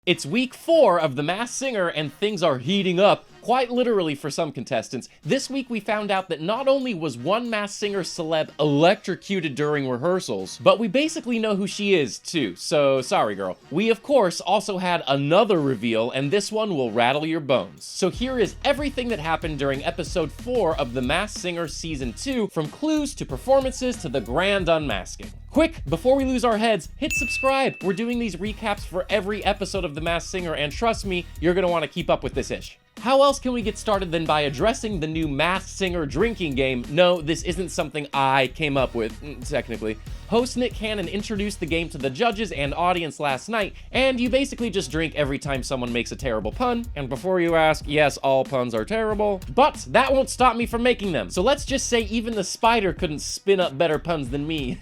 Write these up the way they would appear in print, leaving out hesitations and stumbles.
It's week 4 of The Masked Singer and things are heating up, quite literally for some contestants. This week we found out that not only was one Masked Singer celeb electrocuted during rehearsals, but we basically know who she is too, so sorry girl. We of course also had another reveal, and this one will rattle your bones. So here is everything that happened during episode 4 of The Masked Singer season 2, from clues to performances to the grand unmasking. Quick, before we lose our heads, hit subscribe. We're doing these recaps for every episode of The Masked Singer, and trust me, you're gonna want to keep up with this ish. How else can we get started than by addressing the new Masked Singer drinking game? No, this isn't something I came up with, technically. Host Nick Cannon introduced the game to the judges and audience last night, and you basically just drink every time someone makes a terrible pun. And before you ask, yes, all puns are terrible, but that won't stop me from making them. So let's just say even the spider couldn't spin up better puns than me.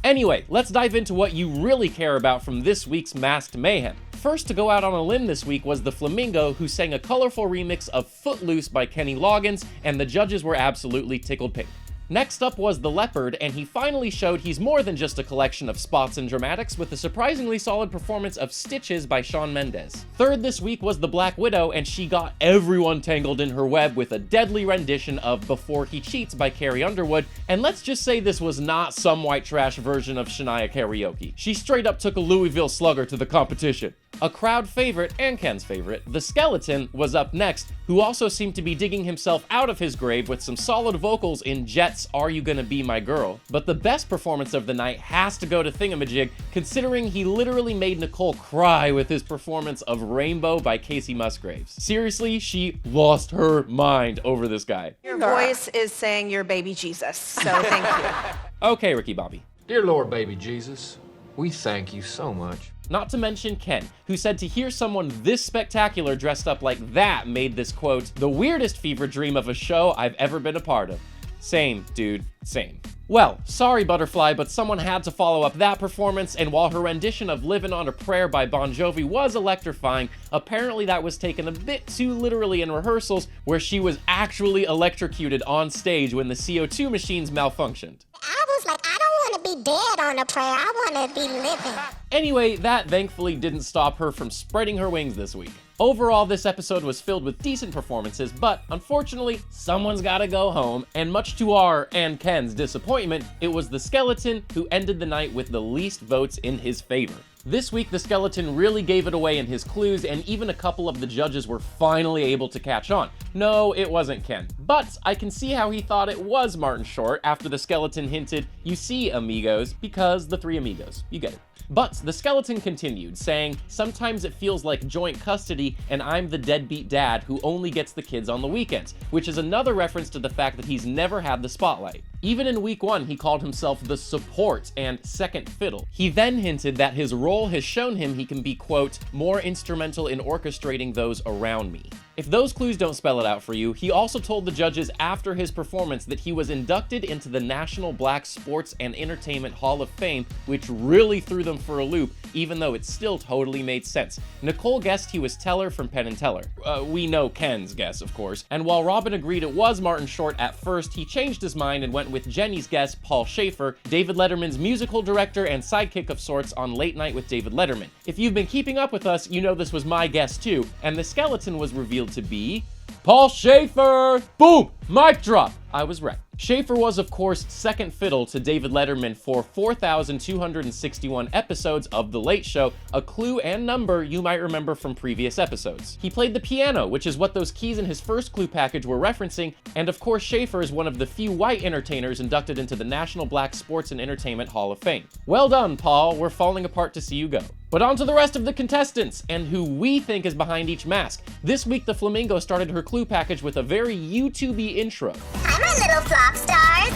Anyway, let's dive into what you really care about from this week's Masked Mayhem. First to go out on a limb this week was the Flamingo, who sang a colorful remix of Footloose by Kenny Loggins, and the judges were absolutely tickled pink. Next up was the Leopard, and he finally showed he's more than just a collection of spots and dramatics, with a surprisingly solid performance of Stitches by Shawn Mendes. Third this week was the Black Widow, and she got everyone tangled in her web with a deadly rendition of Before He Cheats by Carrie Underwood, and let's just say this was not some white trash version of Shania karaoke. She straight up took a Louisville Slugger to the competition. A crowd favorite, and Ken's favorite, the Skeleton, was up next, who also seemed to be digging himself out of his grave with some solid vocals in Jet's Are You Gonna Be My Girl? But the best performance of the night has to go to Thingamajig, considering he literally made Nicole cry with his performance of Rainbow by Casey Musgraves. Seriously, she lost her mind over this guy. Your voice is saying you're baby Jesus, so thank you. Okay, Ricky Bobby. Dear Lord, baby Jesus, we thank you so much. Not to mention Ken, who said to hear someone this spectacular dressed up like that made this, quote, the weirdest fever dream of a show I've ever been a part of. Same, dude, same. Well, sorry Butterfly, but someone had to follow up that performance, and while her rendition of Livin' on a Prayer by Bon Jovi was electrifying, apparently that was taken a bit too literally in rehearsals, where she was actually electrocuted on stage when the CO2 machines malfunctioned. I was like, I don't want to be dead on a prayer, I want to be living. Anyway, that thankfully didn't stop her from spreading her wings this week. Overall, this episode was filled with decent performances, but unfortunately, someone's gotta go home, and much to our and Ken's disappointment, it was the Skeleton who ended the night with the least votes in his favor. This week, the Skeleton really gave it away in his clues, and even a couple of the judges were finally able to catch on. No, it wasn't Ken. But I can see how he thought it was Martin Short after the Skeleton hinted, "You see, amigos," because the three amigos. You get it. But the Skeleton continued, saying, "Sometimes it feels like joint custody, and I'm the deadbeat dad who only gets the kids on the weekends," which is another reference to the fact that he's never had the spotlight. Even in week 1, he called himself the support and second fiddle. He then hinted that his role has shown him he can be, quote, more instrumental in orchestrating those around me. If those clues don't spell it out for you, he also told the judges after his performance that he was inducted into the National Black Sports and Entertainment Hall of Fame, which really threw them for a loop, even though it still totally made sense. Nicole guessed he was Teller from Penn and Teller. We know Ken's guess, of course. And while Robin agreed it was Martin Short at first, he changed his mind and went with Jenny's guess, Paul Schaefer, David Letterman's musical director and sidekick of sorts on Late Night with David Letterman. If you've been keeping up with us, you know this was my guess too, and the Skeleton was revealed to be Paul Schaefer! Boom! Mic drop! I was right. Schaefer was, of course, second fiddle to David Letterman for 4,261 episodes of The Late Show, a clue and number you might remember from previous episodes. He played the piano, which is what those keys in his first clue package were referencing, and of course Schaefer is one of the few white entertainers inducted into the National Black Sports and Entertainment Hall of Fame. Well done, Paul. We're falling apart to see you go. But on to the rest of the contestants, and who we think is behind each mask. This week, the Flamingo started her clue package with a very YouTube-y intro. Hi, my little flop stars.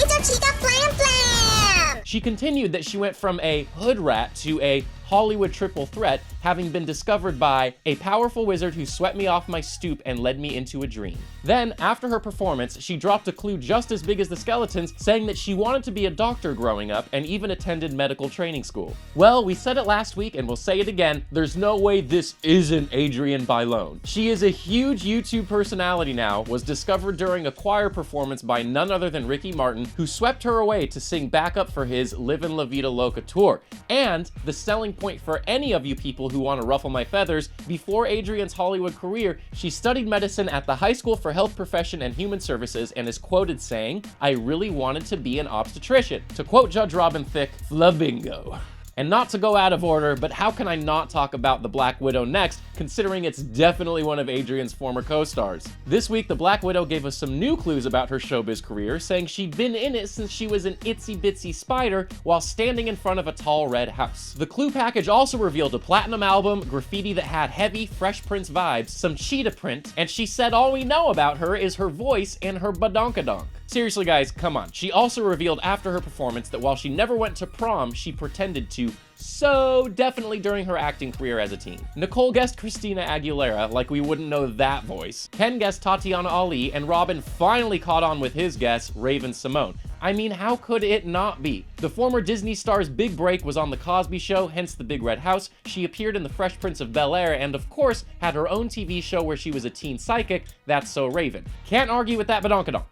It's a chica flam flam. She continued that she went from a hood rat to a Hollywood triple threat, having been discovered by a powerful wizard who swept me off my stoop and led me into a dream. Then, after her performance, she dropped a clue just as big as the Skeletons, saying that she wanted to be a doctor growing up and even attended medical training school. Well, we said it last week and we'll say it again, there's no way this isn't Adrienne Bailon. She is a huge YouTube personality now, was discovered during a choir performance by none other than Ricky Martin, who swept her away to sing backup for his Livin' La Vida Loca tour. And the selling point for any of you people who want to ruffle my feathers, before Adrian's Hollywood career, she studied medicine at the High School for Health Profession and Human Services and is quoted saying, "I really wanted to be an obstetrician." To quote Judge Robin Thicke, Flamingo. And not to go out of order, but how can I not talk about the Black Widow next, considering it's definitely one of Adrian's former co-stars? This week, the Black Widow gave us some new clues about her showbiz career, saying she'd been in it since she was an itsy-bitsy spider while standing in front of a tall red house. The clue package also revealed a platinum album, graffiti that had heavy Fresh Prince vibes, some cheetah print, and she said all we know about her is her voice and her badonkadonk. Seriously guys, come on. She also revealed after her performance that while she never went to prom, she pretended to, so definitely during her acting career as a teen. Nicole guessed Christina Aguilera, like we wouldn't know that voice. Ken guessed Tatiana Ali, and Robin finally caught on with his guess, Raven Simone. I mean, how could it not be? The former Disney star's big break was on The Cosby Show, hence the Big Red House. She appeared in The Fresh Prince of Bel-Air, and of course, had her own TV show where she was a teen psychic, That's So Raven. Can't argue with that badonkadonk.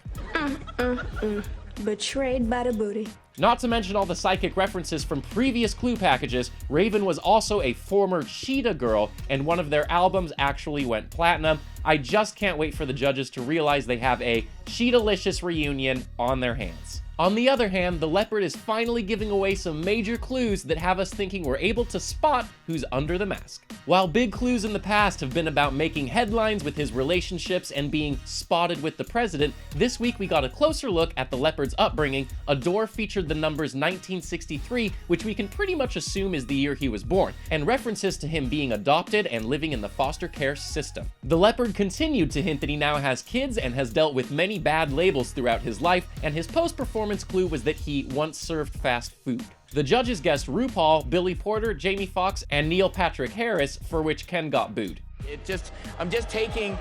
Betrayed by the booty. Not to mention all the psychic references from previous clue packages, Raven was also a former Cheetah Girl, and one of their albums actually went platinum. I just can't wait for the judges to realize they have a Cheetah-licious reunion on their hands. On the other hand, the Leopard is finally giving away some major clues that have us thinking we're able to spot who's under the mask. While big clues in the past have been about making headlines with his relationships and being spotted with the president, this week we got a closer look at the Leopard's upbringing. A door featured the numbers 1963, which we can pretty much assume is the year he was born, and references to him being adopted and living in the foster care system. The Leopard continued to hint that he now has kids and has dealt with many bad labels throughout his life, and his post-performance clue was that he once served fast food. The judges guessed RuPaul, Billy Porter, Jamie Foxx, and Neil Patrick Harris, for which Ken got booed. I'm just taking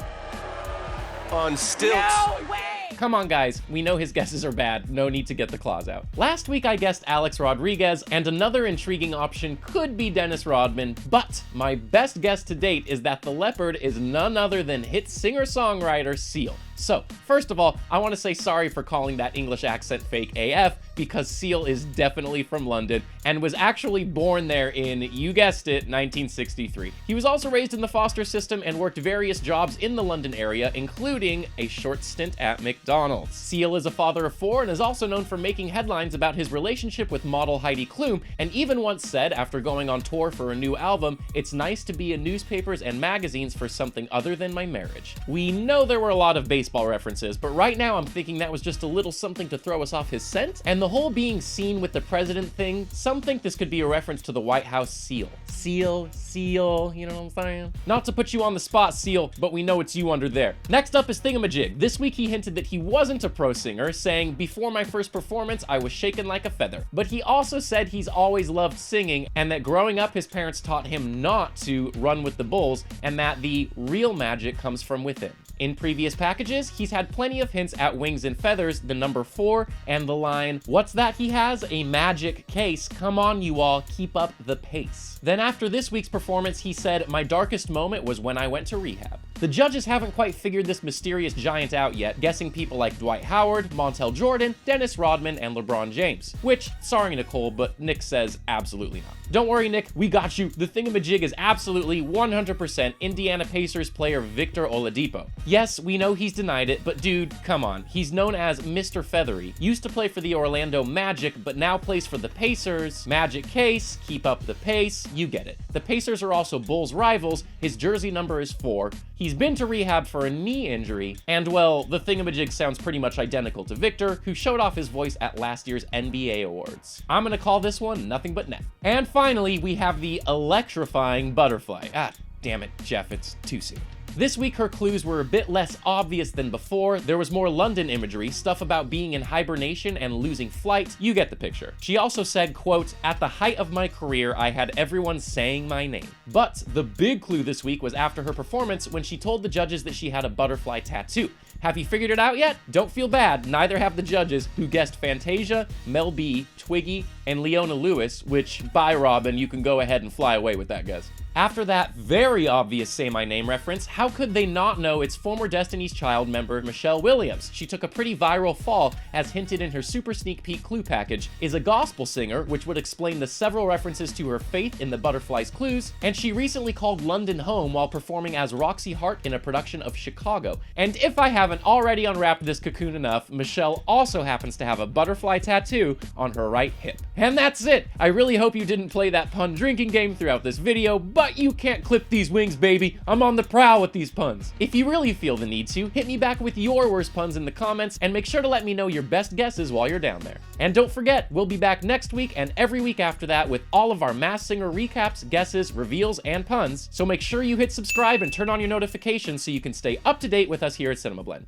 on stilts. No way! Come on guys, we know his guesses are bad, no need to get the claws out. Last week I guessed Alex Rodriguez, and another intriguing option could be Dennis Rodman, but my best guess to date is that the Leopard is none other than hit singer-songwriter Seal. So, first of all, I want to say sorry for calling that English accent fake AF, because Seal is definitely from London and was actually born there in, you guessed it, 1963. He was also raised in the foster system and worked various jobs in the London area, including a short stint at McDonald's. Seal is a father of 4 and is also known for making headlines about his relationship with model Heidi Klum, and even once said, after going on tour for a new album, "It's nice to be in newspapers and magazines for something other than my marriage." We know there were a lot of baseball references, but right now I'm thinking that was just a little something to throw us off his scent, and the whole being seen with the president thing, some think this could be a reference to the White House seal. Seal, you know what I'm saying? Not to put you on the spot, Seal, but we know it's you under there. Next up is Thingamajig. This week he hinted that he wasn't a pro singer, saying, "Before my first performance, I was shaken like a feather." But he also said he's always loved singing, and that growing up his parents taught him not to run with the bulls, and that the real magic comes from within. In previous packages, he's had plenty of hints at Wings and Feathers, the number 4, and the line, "What's that he has? A magic case. Come on, you all, keep up the pace." Then after this week's performance, he said, "My darkest moment was when I went to rehab." The judges haven't quite figured this mysterious giant out yet, guessing people like Dwight Howard, Montel Jordan, Dennis Rodman, and LeBron James. Which, sorry Nicole, but Nick says absolutely not. Don't worry Nick, we got you. The Thingamajig is absolutely 100% Indiana Pacers player Victor Oladipo. Yes, we know he's denied it, but dude, come on. He's known as Mr. Feathery, used to play for the Orlando Magic, but now plays for the Pacers. Magic case, keep up the pace, you get it. The Pacers are also Bulls rivals, his jersey number is 4. He's been to rehab for a knee injury, and well, the Thingamajig sounds pretty much identical to Victor, who showed off his voice at last year's NBA Awards. I'm gonna call this one nothing but net. And finally, we have the Electrifying Butterfly. Ah, damn it, Jeff, it's too soon. This week, her clues were a bit less obvious than before. There was more London imagery, stuff about being in hibernation and losing flight. You get the picture. She also said, quote, "At the height of my career, I had everyone saying my name." But the big clue this week was after her performance when she told the judges that she had a butterfly tattoo. Have you figured it out yet? Don't feel bad, neither have the judges who guessed Fantasia, Mel B, Twiggy, and Leona Lewis, which, bye Robin, you can go ahead and fly away with that guess. After that very obvious Say My Name reference, how could they not know it's former Destiny's Child member Michelle Williams? She took a pretty viral fall, as hinted in her super sneak peek clue package, is a gospel singer, which would explain the several references to her faith in the Butterfly's clues, and she recently called London home while performing as Roxy Hart in a production of Chicago. And if I haven't already unwrapped this cocoon enough, Michelle also happens to have a butterfly tattoo on her right hip. And that's it! I really hope you didn't play that pun drinking game throughout this video, but you can't clip these wings, baby. I'm on the prowl with these puns. If you really feel the need to, hit me back with your worst puns in the comments, and make sure to let me know your best guesses while you're down there. And don't forget, we'll be back next week and every week after that with all of our Masked Singer recaps, guesses, reveals, and puns, so make sure you hit subscribe and turn on your notifications so you can stay up to date with us here at CinemaBlend.